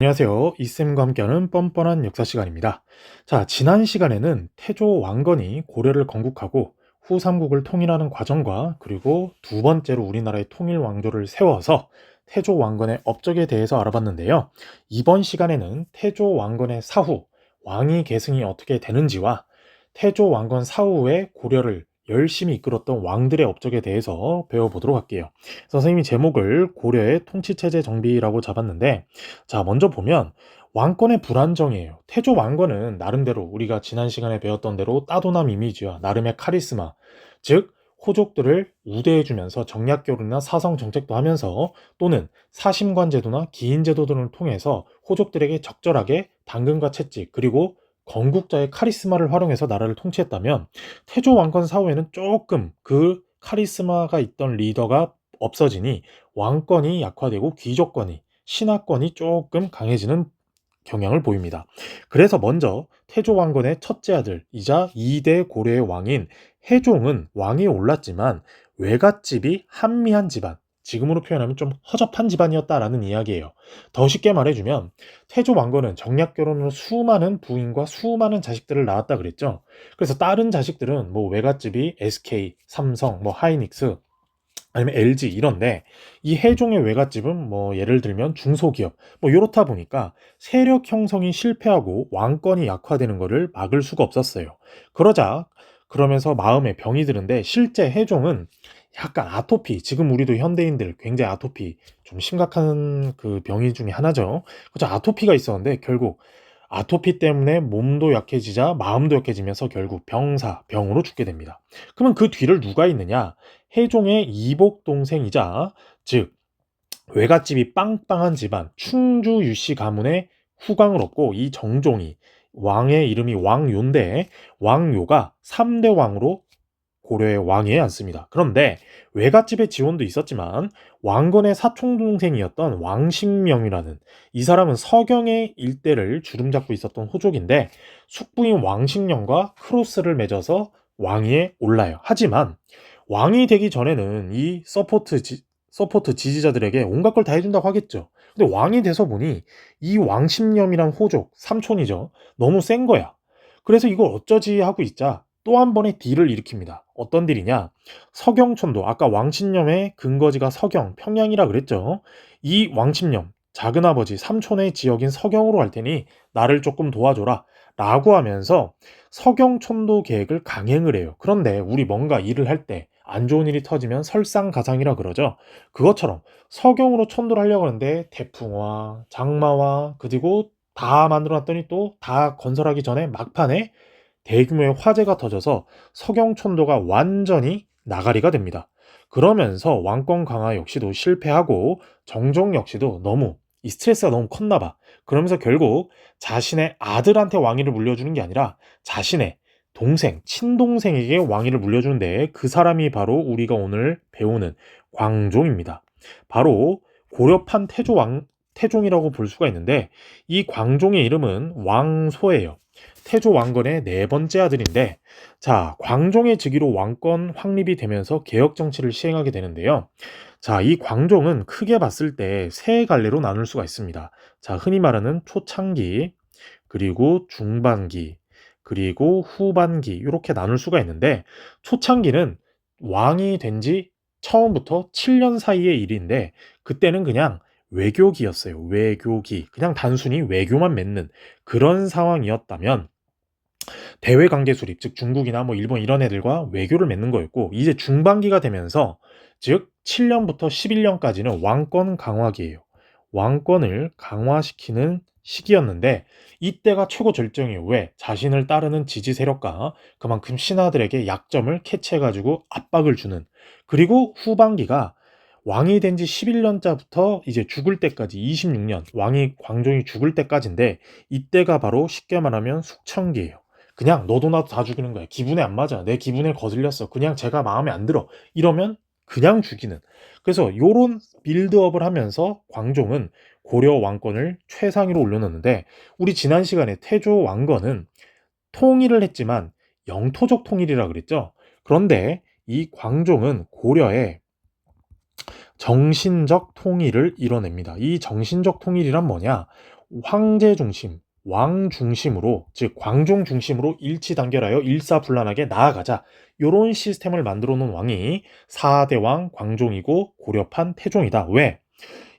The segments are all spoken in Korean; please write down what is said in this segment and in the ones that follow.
안녕하세요. 이쌤과 함께하는 뻔뻔한 역사 시간입니다. 자, 지난 시간에는 태조 왕건이 고려를 건국하고 후 삼국을 통일하는 과정과 그리고 두 번째로 우리나라의 통일 왕조를 세워서 태조 왕건의 업적에 대해서 알아봤는데요. 이번 시간에는 태조 왕건의 사후, 왕위 계승이 어떻게 되는지와 태조 왕건 사후에 고려를 열심히 이끌었던 왕들의 업적에 대해서 배워보도록 할게요. 선생님이 제목을 고려의 통치체제 정비라고 잡았는데, 자, 먼저 보면 왕권의 불안정이에요. 태조 왕건은 나름대로 우리가 지난 시간에 배웠던 대로 따도남 이미지와 나름의 카리스마, 즉 호족들을 우대해주면서 정략교류나 사성 정책도 하면서 또는 사심관 제도나 기인 제도들을 통해서 호족들에게 적절하게 당근과 채찍 그리고 건국자의 카리스마를 활용해서 나라를 통치했다면, 태조 왕건 사후에는 조금 그 카리스마가 있던 리더가 없어지니 왕권이 약화되고 귀족권이 신하권이 조금 강해지는 경향을 보입니다. 그래서 먼저 태조 왕건의 첫째 아들이자 2대 고려의 왕인 해종은 왕위에 올랐지만 외갓집이 한미한 집안, 지금으로 표현하면 좀 허접한 집안이었다라는 이야기예요. 더 쉽게 말해주면 태조 왕건은 정략 결혼으로 수많은 부인과 수많은 자식들을 낳았다 그랬죠. 그래서 다른 자식들은 뭐 외갓집이 SK, 삼성, 뭐 하이닉스 아니면 LG 이런데, 이 해종의 외갓집은 뭐 예를 들면 중소기업 뭐 요렇다 보니까 세력 형성이 실패하고 왕권이 약화되는 것을 막을 수가 없었어요. 그러면서 마음에 병이 드는데, 실제 해종은 약간 아토피, 지금 우리도 현대인들 굉장히 아토피 좀 심각한 그 병이 중에 하나죠. 그죠? 아토피가 있었는데 결국 아토피 때문에 몸도 약해지자 마음도 약해지면서 결국 병으로 죽게 됩니다. 그러면 그 뒤를 누가 잇느냐? 해종의 이복 동생이자, 즉 외갓집이 빵빵한 집안 충주 유씨 가문의 후광을 얻고, 이 정종이, 왕의 이름이 왕요인데 왕요가 3대 왕으로 고려의 왕위에 앉습니다. 그런데 외갓집의 지원도 있었지만 왕건의 사촌 동생이었던 왕신명이라는, 이 사람은 서경의 일대를 주름잡고 있었던 호족인데 숙부인 왕신명과 크로스를 맺어서 왕위에 올라요. 하지만 왕이 되기 전에는 이 서포트 지지자들에게 온갖 걸 다 해준다고 하겠죠. 근데 왕이 돼서 보니 이 왕신념이란 호족, 삼촌이죠. 너무 센 거야. 그래서 이걸 어쩌지 하고 있자 또 한 번의 딜을 일으킵니다. 어떤 딜이냐? 서경촌도, 아까 왕신념의 근거지가 서경, 평양이라 그랬죠. 이 왕신념, 작은아버지, 삼촌의 지역인 서경으로 할 테니 나를 조금 도와줘라 라고 하면서 서경촌도 계획을 강행을 해요. 그런데 우리 뭔가 일을 할 때 안 좋은 일이 터지면 설상가상이라 그러죠. 그것처럼 서경으로 천도를 하려고 하는데 태풍과 장마와 그리고 다 만들어놨더니 또 다 건설하기 전에 막판에 대규모의 화재가 터져서 서경촌도가 완전히 나가리가 됩니다. 그러면서 왕권 강화 역시도 실패하고 정종 역시도 너무 이 스트레스가 너무 컸나 봐. 그러면서 결국 자신의 아들한테 왕위를 물려주는 게 아니라 자신의 동생, 친동생에게 왕위를 물려주는데, 그 사람이 바로 우리가 오늘 배우는 광종입니다. 바로 고려판 태종이라고 볼 수가 있는데, 이 광종의 이름은 왕소예요. 태조 왕건의 네 번째 아들인데, 자, 광종의 즉위로 왕권 확립이 되면서 개혁 정치를 시행하게 되는데요. 자, 이 광종은 크게 봤을 때 세 갈래로 나눌 수가 있습니다. 자, 흔히 말하는 초창기, 그리고 중반기, 그리고 후반기, 이렇게 나눌 수가 있는데, 초창기는 왕이 된 지 처음부터 7년 사이의 일인데, 그때는 그냥 외교기였어요. 외교기. 그냥 단순히 외교만 맺는 그런 상황이었다면, 대외 관계 수립, 즉 중국이나 뭐 일본 이런 애들과 외교를 맺는 거였고, 이제 중반기가 되면서, 즉 7년부터 11년까지는 왕권 강화기예요. 왕권을 강화시키는 시기였는데 이때가 최고 절정이에요. 왜? 자신을 따르는 지지 세력과 그만큼 신하들에게 약점을 캐치해가지고 압박을 주는. 그리고 후반기가 왕이 된 지 11년자부터 이제 죽을 때까지 26년, 왕이 광종이 죽을 때까지인데, 이때가 바로 쉽게 말하면 숙청기예요. 그냥 너도 나도 다 죽이는 거야. 기분에 안 맞아. 내 기분에 거슬렸어. 그냥 제가 마음에 안 들어. 이러면 그냥 죽이는. 그래서 요런 빌드업을 하면서 광종은 고려 왕권을 최상위로 올려놓는데, 우리 지난 시간에 태조 왕건은 통일을 했지만 영토적 통일이라 그랬죠. 그런데 이 광종은 고려의 정신적 통일을 이뤄냅니다. 이 정신적 통일이란 뭐냐? 황제 중심, 왕 중심으로, 즉 광종 중심으로 일치단결하여 일사불란하게 나아가자. 요런 시스템을 만들어 놓은 왕이 4대 왕 광종이고 고려판 태종이다. 왜?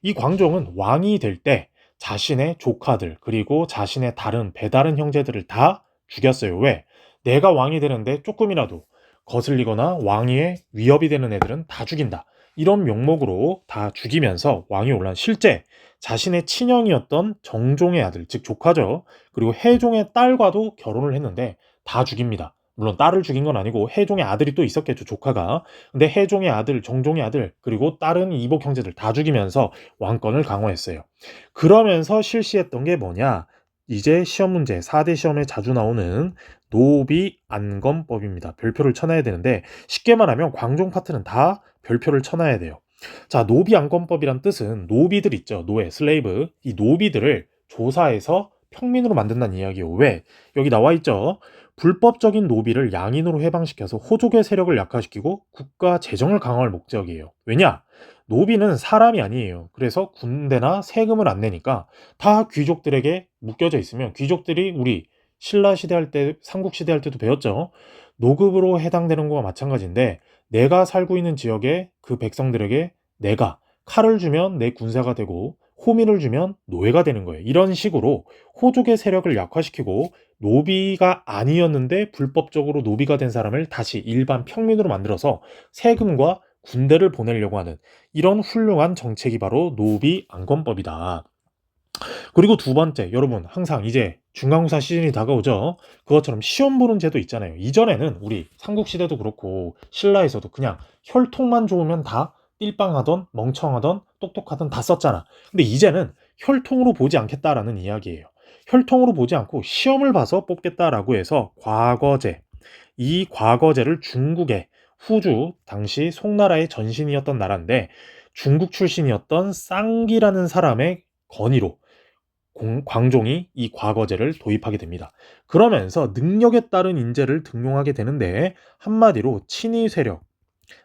이 광종은 왕이 될 때 자신의 조카들 그리고 자신의 다른 배다른 형제들을 다 죽였어요. 왜? 내가 왕이 되는데 조금이라도 거슬리거나 왕위에 위협이 되는 애들은 다 죽인다. 이런 명목으로 다 죽이면서 왕이 올라온, 실제 자신의 친형이었던 정종의 아들, 즉 조카죠. 그리고 해종의 딸과도 결혼을 했는데 다 죽입니다. 물론 딸을 죽인 건 아니고 해종의 아들이 또 있었겠죠, 조카가. 근데 해종의 아들, 정종의 아들, 그리고 다른 이복 형제들 다 죽이면서 왕권을 강화했어요. 그러면서 실시했던 게 뭐냐? 이제 시험 문제, 4대 시험에 자주 나오는 노비안검법입니다. 별표를 쳐놔야 되는데 쉽게 말하면 광종 파트는 다 별표를 쳐놔야 돼요. 자, 노비안검법이란 뜻은 노비들 있죠. 노예, 슬레이브. 이 노비들을 조사해서 평민으로 만든다는 이야기예요. 왜? 여기 나와 있죠. 불법적인 노비를 양인으로 해방시켜서 호족의 세력을 약화시키고 국가 재정을 강화할 목적이에요. 왜냐? 노비는 사람이 아니에요. 그래서 군대나 세금을 안 내니까 다 귀족들에게 묶여져 있으면, 귀족들이 우리 신라 시대 할 때, 삼국 시대 할 때도 배웠죠. 노급으로 해당되는 거와 마찬가지인데, 내가 살고 있는 지역의 그 백성들에게 내가 칼을 주면 내 군사가 되고 호민을 주면 노예가 되는 거예요. 이런 식으로 호족의 세력을 약화시키고 노비가 아니었는데 불법적으로 노비가 된 사람을 다시 일반 평민으로 만들어서 세금과 군대를 보내려고 하는 이런 훌륭한 정책이 바로 노비안건법이다. 그리고 두 번째, 여러분 항상 이제 중간고사 시즌이 다가오죠. 그것처럼 시험 보는 제도 있잖아요. 이전에는 우리 삼국시대도 그렇고 신라에서도 그냥 혈통만 좋으면 다 띨빵하던 멍청하던 똑똑하던 다 썼잖아. 근데 이제는 혈통으로 보지 않겠다라는 이야기예요. 혈통으로 보지 않고 시험을 봐서 뽑겠다라고 해서 과거제, 이 과거제를 중국의 후주, 당시 송나라의 전신이었던 나라인데 중국 출신이었던 쌍기라는 사람의 건의로 광종이 이 과거제를 도입하게 됩니다. 그러면서 능력에 따른 인재를 등용하게 되는데 한마디로 친위 세력,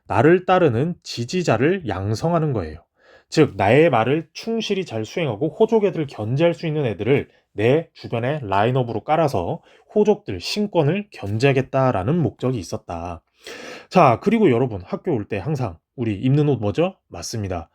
나를 따르는 지지자를 양성하는 거예요. 즉 나의 말을 충실히 잘 수행하고 호족애들 견제할 수 있는 애들을 내 주변에 라인업으로 깔아서 호족들 신권을 견제하겠다라는 목적이 있었다. 자, 그리고 여러분 학교 올 때 항상 우리 입는 옷 뭐죠? 맞습니다.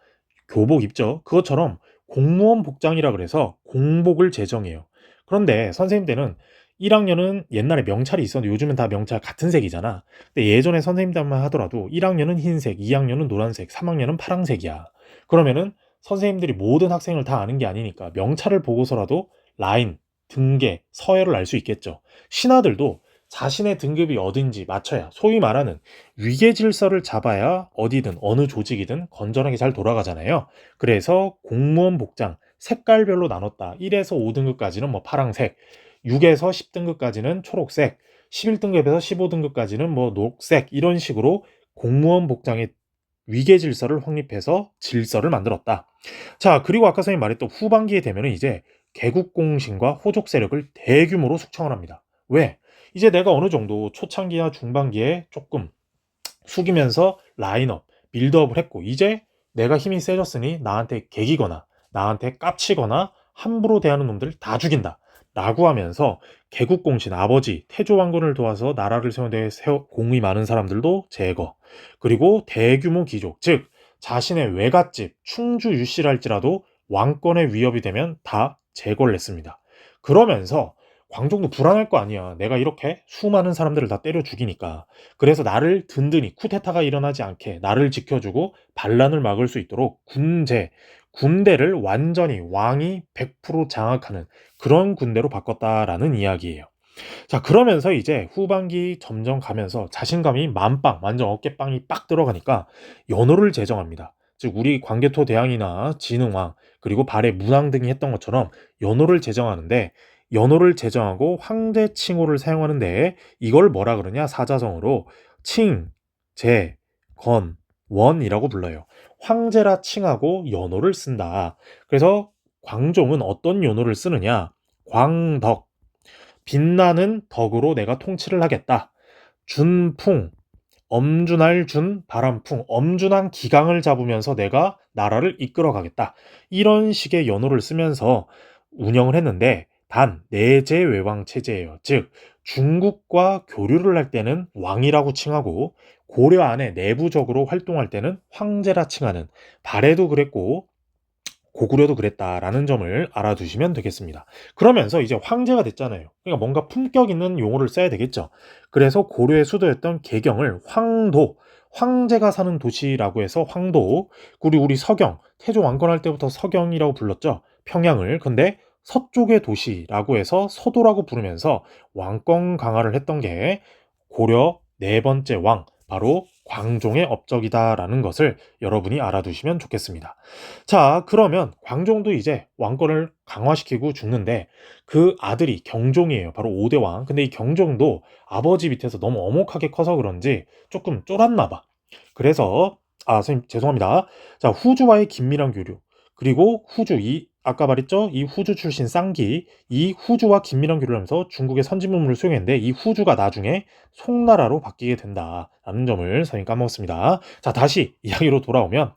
교복 입죠. 그것처럼 공무원 복장이라 그래서 공복을 제정해요. 그런데 선생님 때는 1학년은 옛날에 명찰이 있었는데 요즘은 다 명찰 같은 색이잖아. 근데 예전에 선생님 때만 하더라도 1학년은 흰색, 2학년은 노란색, 3학년은 파란색이야. 그러면은 선생님들이 모든 학생을 다 아는 게 아니니까 명찰을 보고서라도 라인, 등계, 서열을 알 수 있겠죠. 신하들도 자신의 등급이 어딘지 맞춰야, 소위 말하는 위계 질서를 잡아야 어디든 어느 조직이든 건전하게 잘 돌아가잖아요. 그래서 공무원 복장 색깔별로 나눴다. 1에서 5등급까지는 뭐 파랑색, 6에서 10등급까지는 초록색, 11등급에서 15등급까지는 뭐 녹색, 이런 식으로 공무원 복장의 위계 질서를 확립해서 질서를 만들었다. 자, 그리고 아까 선생님 말했던 후반기에 되면 이제 개국공신과 호족 세력을 대규모로 숙청을 합니다. 왜? 이제 내가 어느 정도 초창기나 중반기에 조금 숙이면서 라인업, 빌드업을 했고 이제 내가 힘이 세졌으니 나한테 개기거나 나한테 깝치거나 함부로 대하는 놈들 다 죽인다 라고 하면서 개국공신, 아버지 태조왕건을 도와서 나라를 세운 데 공이 많은 사람들도 제거, 그리고 대규모 귀족, 즉 자신의 외갓집 충주 유씨랄지라도 왕권의 위협이 되면 다 제거를 했습니다. 그러면서 광종도 불안할 거 아니야. 내가 이렇게 수많은 사람들을 다 때려 죽이니까. 그래서 나를 든든히 쿠데타가 일어나지 않게 나를 지켜주고 반란을 막을 수 있도록 군대를 완전히 왕이 100% 장악하는 그런 군대로 바꿨다라는 이야기예요. 자, 그러면서 이제 후반기 점점 가면서 자신감이 만빵, 완전 어깨빵이 빡 들어가니까 연호를 제정합니다. 즉 우리 광개토 대왕이나 진흥왕 그리고 발해 문왕 등이 했던 것처럼 연호를 제정하는데, 연호를 제정하고 황제 칭호를 사용하는데 이걸 뭐라 그러냐, 사자성어로 칭, 제, 건, 원이라고 불러요. 황제라 칭하고 연호를 쓴다. 그래서 광종은 어떤 연호를 쓰느냐, 광덕, 빛나는 덕으로 내가 통치를 하겠다. 준풍, 엄준할 준, 바람풍, 엄준한 기강을 잡으면서 내가 나라를 이끌어 가겠다. 이런 식의 연호를 쓰면서 운영을 했는데 단 내재 외왕 체제예요. 즉 중국과 교류를 할 때는 왕이라고 칭하고 고려 안에 내부적으로 활동할 때는 황제라 칭하는, 발해도 그랬고 고구려도 그랬다라는 점을 알아두시면 되겠습니다. 그러면서 이제 황제가 됐잖아요. 그러니까 뭔가 품격 있는 용어를 써야 되겠죠. 그래서 고려의 수도였던 개경을 황도, 황제가 사는 도시라고 해서 황도, 그리고 우리 서경, 태조 왕건할 때부터 서경이라고 불렀죠. 평양을. 근데 서쪽의 도시라고 해서 서도라고 부르면서 왕권 강화를 했던 게 고려 네 번째 왕, 바로 광종의 업적이다라는 것을 여러분이 알아두시면 좋겠습니다. 자, 그러면 광종도 이제 왕권을 강화시키고 죽는데 그 아들이 경종이에요. 바로 5대 왕. 근데 이 경종도 아버지 밑에서 너무 엄혹하게 커서 그런지 조금 쫄았나 봐. 그래서 선생님 죄송합니다. 자, 후주와의 긴밀한 교류. 그리고 후주, 이 아까 말했죠? 이 후주 출신 쌍기, 이 후주와 긴밀한 교류를 하면서 중국의 선진문물을 수용했는데 이 후주가 나중에 송나라로 바뀌게 된다라는 점을 선생님 까먹었습니다. 자, 다시 이야기로 돌아오면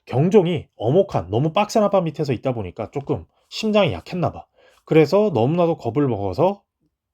경종이 어목한 너무 빡센 아빠 밑에서 있다 보니까 조금 심장이 약했나 봐. 그래서 너무나도 겁을 먹어서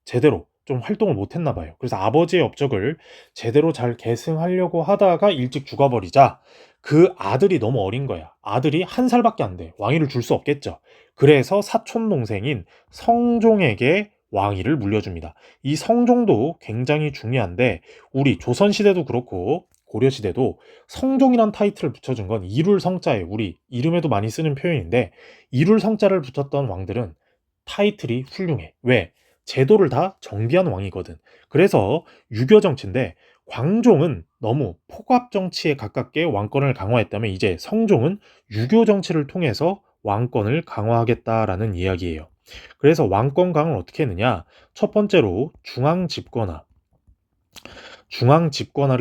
제대로 좀 활동을 못 했나 봐요. 그래서 아버지의 업적을 제대로 잘 계승하려고 하다가 일찍 죽어버리자 그 아들이 너무 어린 거야. 아들이 한 살밖에 안 돼. 왕위를 줄 수 없겠죠. 그래서 사촌 동생인 성종에게 왕위를 물려줍니다. 이 성종도 굉장히 중요한데 우리 조선시대도 그렇고 고려시대도 성종이란 타이틀을 붙여준 건 이룰성자예요. 우리 이름에도 많이 쓰는 표현인데 이룰성자를 붙였던 왕들은 타이틀이 훌륭해. 왜? 제도를 다 정비한 왕이거든. 그래서 유교 정치인데 광종은 너무 폭압 정치에 가깝게 왕권을 강화했다면 이제 성종은 유교 정치를 통해서 왕권을 강화하겠다라는 이야기예요. 그래서 왕권 강을 어떻게 했느냐? 첫 번째로 중앙 집권화를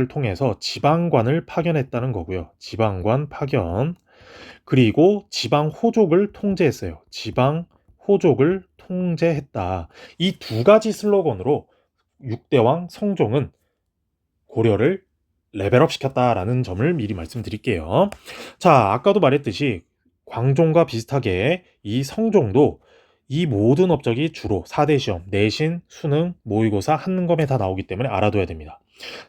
통해서 지방관을 파견했다는 거고요. 지방관 파견. 그리고 지방 호족을 통제했어요. 지방 호족을 통제했다. 이 두 가지 슬로건으로 6대왕 성종은 고려를 레벨업 시켰다라는 점을 미리 말씀드릴게요. 자, 아까도 말했듯이 광종과 비슷하게 이 성종도 이 모든 업적이 주로 4대 시험, 내신, 수능, 모의고사, 한능검에 다 나오기 때문에 알아둬야 됩니다.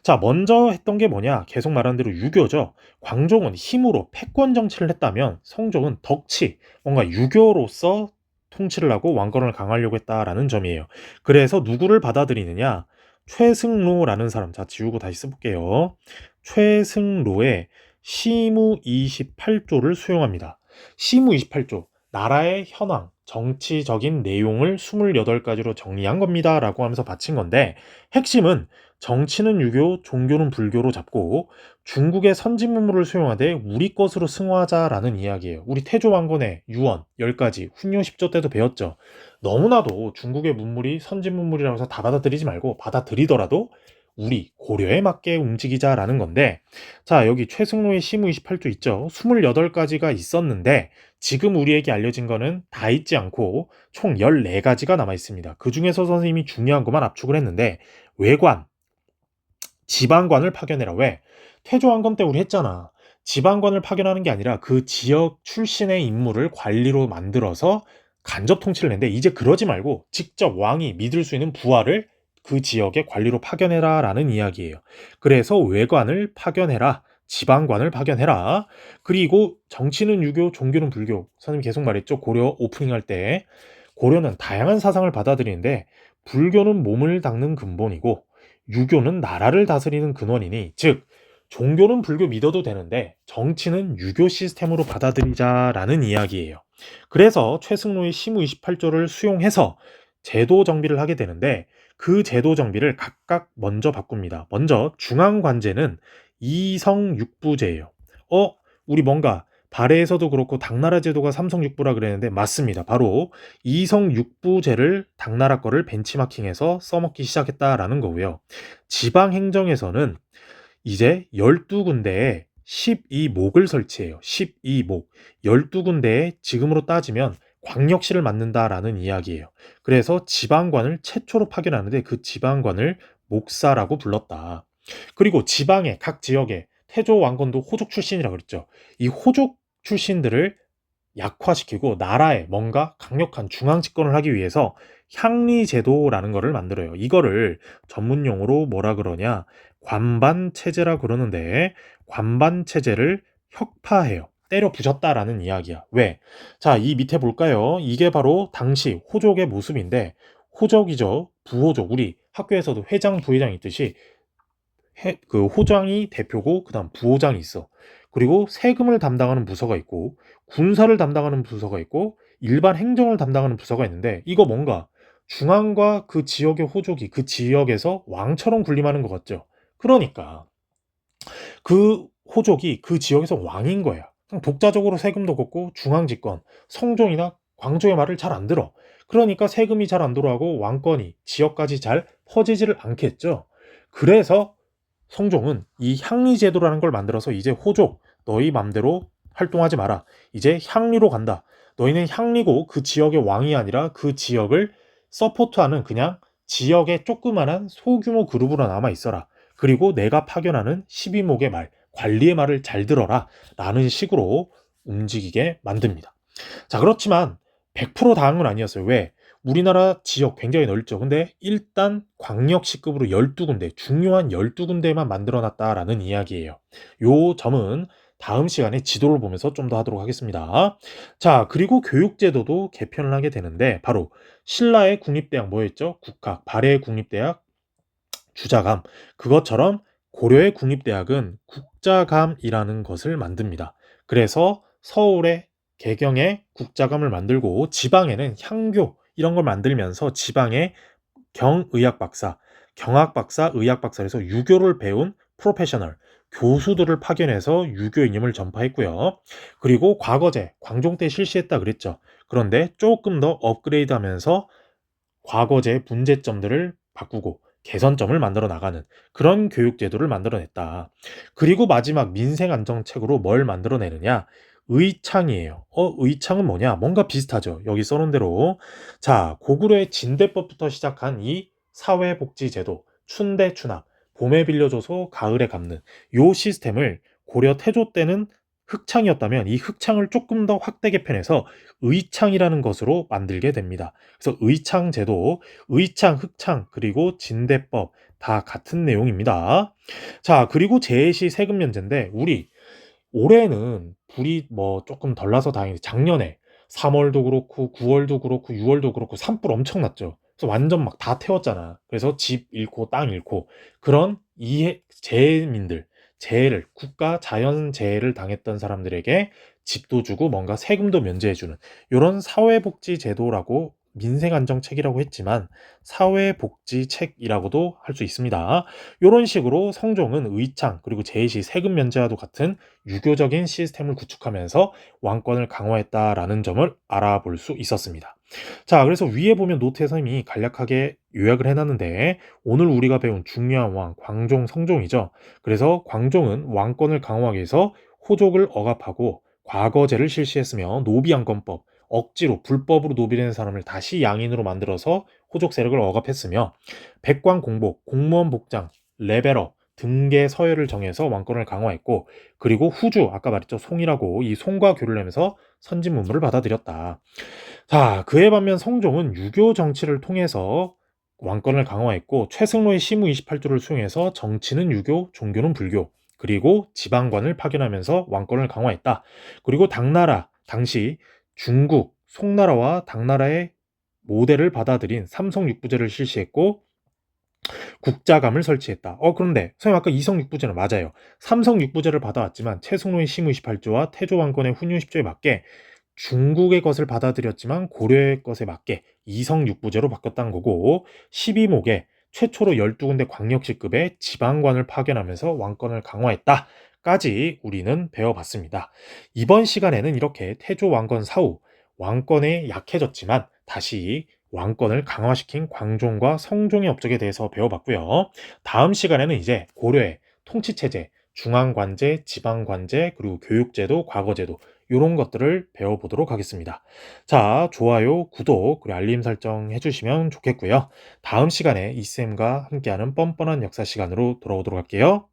자, 먼저 했던 게 뭐냐? 계속 말한 대로 유교죠. 광종은 힘으로 패권 정치를 했다면 성종은 덕치, 뭔가 유교로서 통치를 하고 왕권을 강화하려고 했다라는 점이에요. 그래서 누구를 받아들이느냐? 최승로라는 사람, 자 지우고 다시 써볼게요. 최승로의 시무 28조를 수용합니다. 시무 28조, 나라의 현황, 정치적인 내용을 28가지로 정리한 겁니다 라고 하면서 바친 건데 핵심은 정치는 유교, 종교는 불교로 잡고 중국의 선진문물을 수용하되 우리 것으로 승화하자라는 이야기예요. 우리 태조왕건의 유언 10가지 훈요 10조 때도 배웠죠. 너무나도 중국의 문물이 선진문물이라고 해서 다 받아들이지 말고 받아들이더라도 우리 고려에 맞게 움직이자라는 건데, 자 여기 최승로의 시무 28조 있죠. 28가지가 있었는데 지금 우리에게 알려진 거는 다 있지 않고 총 14가지가 남아 있습니다. 그 중에서 선생님이 중요한 것만 압축을 했는데 외관, 지방관을 파견해라. 왜? 태조왕건 때 우리 했잖아. 지방관을 파견하는 게 아니라 그 지역 출신의 인물을 관리로 만들어서 간접 통치를 했는데 이제 그러지 말고 직접 왕이 믿을 수 있는 부하를 그 지역의 관리로 파견해라 라는 이야기예요. 그래서 외관을 파견해라. 지방관을 파견해라. 그리고 정치는 유교, 종교는 불교. 선생님 계속 말했죠. 고려 오프닝 할 때. 고려는 다양한 사상을 받아들이는데 불교는 몸을 닦는 근본이고 유교는 나라를 다스리는 근원이니, 즉 종교는 불교 믿어도 되는데 정치는 유교 시스템으로 받아들이자라는 이야기예요. 그래서 최승로의 시무 28조를 수용해서 제도 정비를 하게 되는데 그 제도 정비를 각각 먼저 바꿉니다. 먼저 중앙관제는 이성육부제예요. 우리 뭔가 발해에서도 그렇고 당나라 제도가 삼성육부라 그랬는데 맞습니다. 바로 이성육부제를 당나라 거를 벤치마킹해서 써먹기 시작했다라는 거고요. 지방행정에서는 이제 12군데에 12목을 설치해요. 12목. 12군데에 지금으로 따지면 광역시를 맡는다라는 이야기예요. 그래서 지방관을 최초로 파견하는데 그 지방관을 목사라고 불렀다. 그리고 지방의 각 지역에 태조 왕건도 호족 출신이라고 그랬죠. 이 호족 출신들을 약화시키고 나라에 뭔가 강력한 중앙 집권을 하기 위해서 향리제도라는 거를 만들어요. 이거를 전문 용어로 뭐라 그러냐? 관반체제라 그러는데 관반체제를 혁파해요. 때려 부셨다라는 이야기야. 왜? 자, 이 밑에 볼까요? 이게 바로 당시 호족의 모습인데 호족이죠. 부호족. 우리 학교에서도 회장, 부회장 있듯이 그 호장이 대표고 그다음 부호장이 있어. 그리고 세금을 담당하는 부서가 있고 군사를 담당하는 부서가 있고 일반 행정을 담당하는 부서가 있는데 이거 뭔가 중앙과 그 지역의 호족이 그 지역에서 왕처럼 군림하는 것 같죠. 그러니까 그 호족이 그 지역에서 왕인 거야. 그냥 독자적으로 세금도 걷고 중앙 집권, 성종이나 광조의 말을 잘 안 들어. 그러니까 세금이 잘 안 들어가고 왕권이 지역까지 잘 퍼지지를 않겠죠. 그래서 성종은 이 향리제도라는 걸 만들어서 이제 호족, 너희 맘대로 활동하지 마라. 이제 향리로 간다. 너희는 향리고 그 지역의 왕이 아니라 그 지역을 서포트하는 그냥 지역의 조그만한 소규모 그룹으로 남아 있어라. 그리고 내가 파견하는 12목의 말, 관리의 말을 잘 들어라. 라는 식으로 움직이게 만듭니다. 자, 그렇지만 100% 다한 건 아니었어요. 왜? 우리나라 지역 굉장히 넓죠. 근데 일단 광역시급으로 12군데, 중요한 12군데만 만들어 놨다라는 이야기예요. 요 점은 다음 시간에 지도를 보면서 좀 더 하도록 하겠습니다. 자, 그리고 교육제도도 개편을 하게 되는데 바로 신라의 국립대학 뭐였죠? 국학, 발해의 국립대학, 주자감. 그것처럼 고려의 국립대학은 국자감이라는 것을 만듭니다. 그래서 서울의 개경에 국자감을 만들고 지방에는 향교 이런 걸 만들면서 지방에 경의학 박사, 경학 박사, 의학 박사에서 유교를 배운 프로페셔널 교수들을 파견해서 유교 이념을 전파했고요. 그리고 과거제 광종 때 실시했다 그랬죠. 그런데 조금 더 업그레이드하면서 과거제 문제점들을 바꾸고 개선점을 만들어 나가는 그런 교육제도를 만들어냈다. 그리고 마지막 민생안정책으로 뭘 만들어내느냐? 의창이에요. 의창은 뭐냐? 뭔가 비슷하죠. 여기 써놓은 대로. 자, 고구려의 진대법부터 시작한 이 사회복지제도, 춘대 추납, 봄에 빌려줘서 가을에 갚는 요 시스템을 고려 태조 때는 흑창이었다면 이 흑창을 조금 더 확대 개편해서 의창이라는 것으로 만들게 됩니다. 그래서 의창제도, 의창, 흑창, 그리고 진대법 다 같은 내용입니다. 자, 그리고 제시 세금 면제인데 우리 올해는 불이 뭐 조금 덜 나서 다행히 작년에 3월도 그렇고 9월도 그렇고 6월도 그렇고 산불 엄청 났죠. 그래서 완전 막 다 태웠잖아. 그래서 집 잃고 땅 잃고 그런 이해 재민들 재해를 국가 자연 재해를 당했던 사람들에게 집도 주고 뭔가 세금도 면제해주는 이런 사회복지 제도라고 민생안정책이라고 했지만 사회복지책이라고도 할 수 있습니다. 이런 식으로 성종은 의창 그리고 제시 세금 면제와도 같은 유교적인 시스템을 구축하면서 왕권을 강화했다라는 점을 알아볼 수 있었습니다. 자, 그래서 위에 보면 노트에서 이미 간략하게 요약을 해놨는데 오늘 우리가 배운 중요한 왕 광종 성종이죠. 그래서 광종은 왕권을 강화하기 위해서 호족을 억압하고 과거제를 실시했으며 노비양권법 억지로 불법으로 노비된 사람을 다시 양인으로 만들어서 호족 세력을 억압했으며 백관공복, 공무원 복장, 레벨업, 등계 서열을 정해서 왕권을 강화했고 그리고 후주 아까 말했죠 송이라고 이 송과 교류를 하면서 선진 문물을 받아들였다. 자, 그에 반면 성종은 유교 정치를 통해서 왕권을 강화했고 최승로의 시무 28조를 수용해서 정치는 유교, 종교는 불교 그리고 지방관을 파견하면서 왕권을 강화했다. 그리고 당나라 당시 중국 송나라와 당나라의 모델을 받아들인 삼성육부제를 실시했고 국자감을 설치했다. 그런데 선생님 아까 이성육부제는 맞아요. 삼성육부제를 받아왔지만 최승로의 시무 28조와 태조왕건의 훈유 10조에 맞게 중국의 것을 받아들였지만 고려의 것에 맞게 이성육부제로 바뀌었다는 거고 12목에 최초로 12군데 광역시급의 지방관을 파견하면서 왕권을 강화했다. 까지 우리는 배워봤습니다. 이번 시간에는 이렇게 태조 왕건 사후 왕권에 약해졌지만 다시 왕권을 강화시킨 광종과 성종의 업적에 대해서 배워봤고요. 다음 시간에는 이제 고려의 통치체제, 중앙관제, 지방관제, 그리고 교육제도, 과거제도 이런 것들을 배워보도록 하겠습니다. 자, 좋아요, 구독, 그리고 알림 설정 해주시면 좋겠고요. 다음 시간에 이쌤과 함께하는 뻔뻔한 역사 시간으로 돌아오도록 할게요.